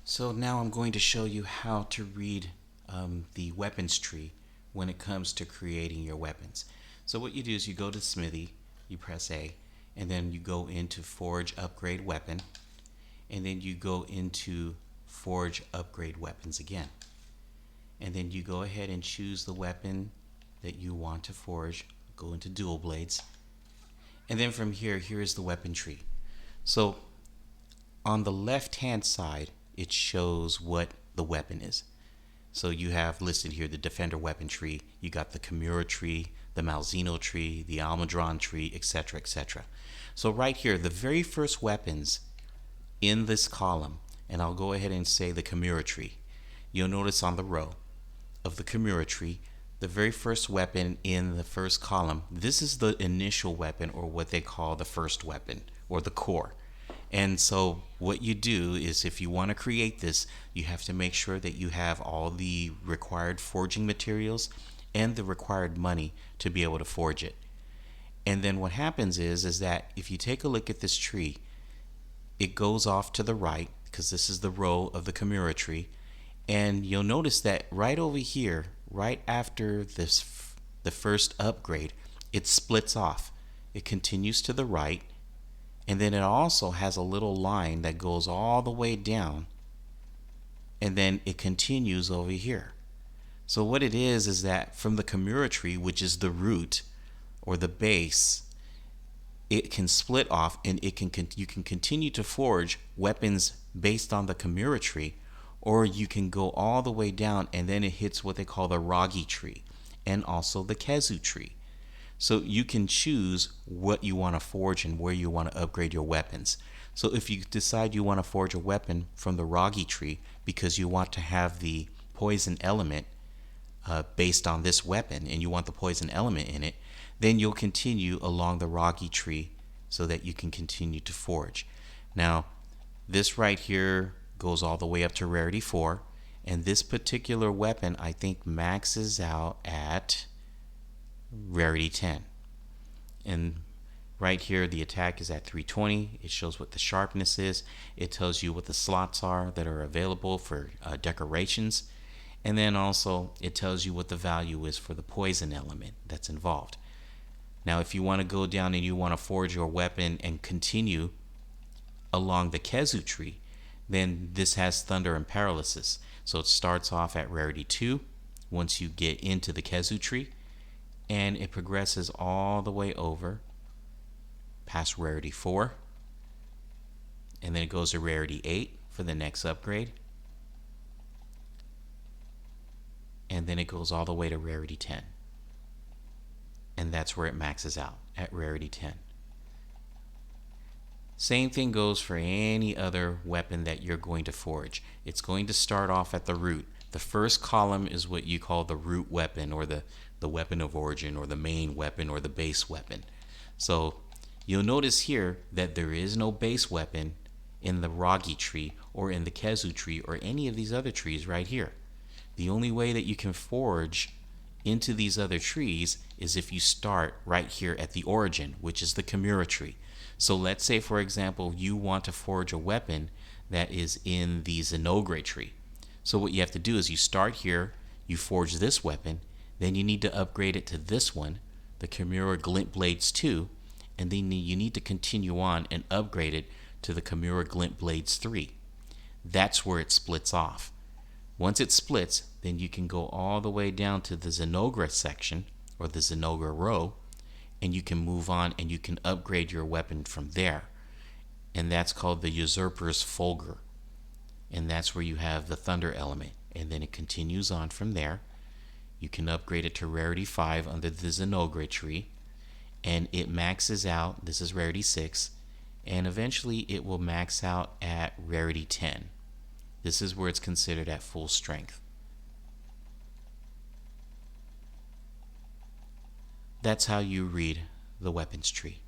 So now I'm going to show you how to read the weapons tree when it comes to creating your weapons. So what you do is you go to Smithy, you press A, and then you go into Forge Upgrade Weapon, and then you go into Forge Upgrade Weapons again. And then you go ahead and choose the weapon that you want to forge, go into Dual Blades, and then from here is the weapon tree. So on the left hand side it shows what the weapon is. So you have listed here the Defender weapon tree, you got the Kimura tree, the Malzeno tree, the Almudron tree, etc., etc. So right here, the very first weapons in this column, and I'll go ahead and say the Kimura tree. You'll notice on the row of the Kimura tree, the very first weapon in the first column, this is the initial weapon, or what they call the first weapon, or the core. And so what you do is, if you want to create this, you have to make sure that you have all the required forging materials and the required money to be able to forge it. And then what happens is that if you take a look at this tree, it goes off to the right, because this is the row of the Kimura tree, and you'll notice that right over here, right after this, the first upgrade, it splits off. It continues to the right, and then it also has a little line that goes all the way down, and then it continues over here. So what it is that from the Kimura tree, which is the root or the base, it can split off, and you can continue to forge weapons based on the Kimura tree, or you can go all the way down and then it hits what they call the Ragi tree and also the Kezu tree. So you can choose what you want to forge and where you want to upgrade your weapons. So if you decide you want to forge a weapon from the Ragi tree because you want to have the poison element based on this weapon, and you want the poison element in it, then you'll continue along the Ragi tree so that you can continue to forge. Now, this right here goes all the way up to rarity 4, and this particular weapon I think maxes out at rarity 10. And right here the attack is at 320. It shows what the sharpness is. It tells you what the slots are that are available for decorations, and then also it tells you what the value is for the poison element that's involved. Now if you want to go down and you want to forge your weapon and continue along the Kezu tree, then this has Thunder and Paralysis. So it starts off at rarity 2 once you get into the Kezu tree, and it progresses all the way over past rarity 4, and then it goes to rarity 8 for the next upgrade, and then it goes all the way to rarity 10, and that's where it maxes out, at rarity 10. Same thing goes for any other weapon that you're going to forge. It's going to start off at the root. The first column is what you call the root weapon, or the weapon of origin, or the main weapon, or the base weapon. So you'll notice here that there is no base weapon in the Ragi tree or in the Kezu tree or any of these other trees right here. The only way that you can forge into these other trees is if you start right here at the origin, which is the Kimura tree. So let's say, for example, you want to forge a weapon that is in the Zenogre tree. So what you have to do is you start here, you forge this weapon, then you need to upgrade it to this one, the Kimura Glint Blades 2, and then you need to continue on and upgrade it to the Kimura Glint Blades 3. That's where it splits off. Once it splits, then you can go all the way down to the Zenogre section, or the Zenogre row, and you can move on and you can upgrade your weapon from there. And that's called the Usurper's Fulgur. And that's where you have the Thunder element. And then it continues on from there. You can upgrade it to rarity 5 under the Zenogre tree, and it maxes out, this is rarity 6, and eventually it will max out at rarity 10. This is where it's considered at full strength. That's how you read the weapons tree.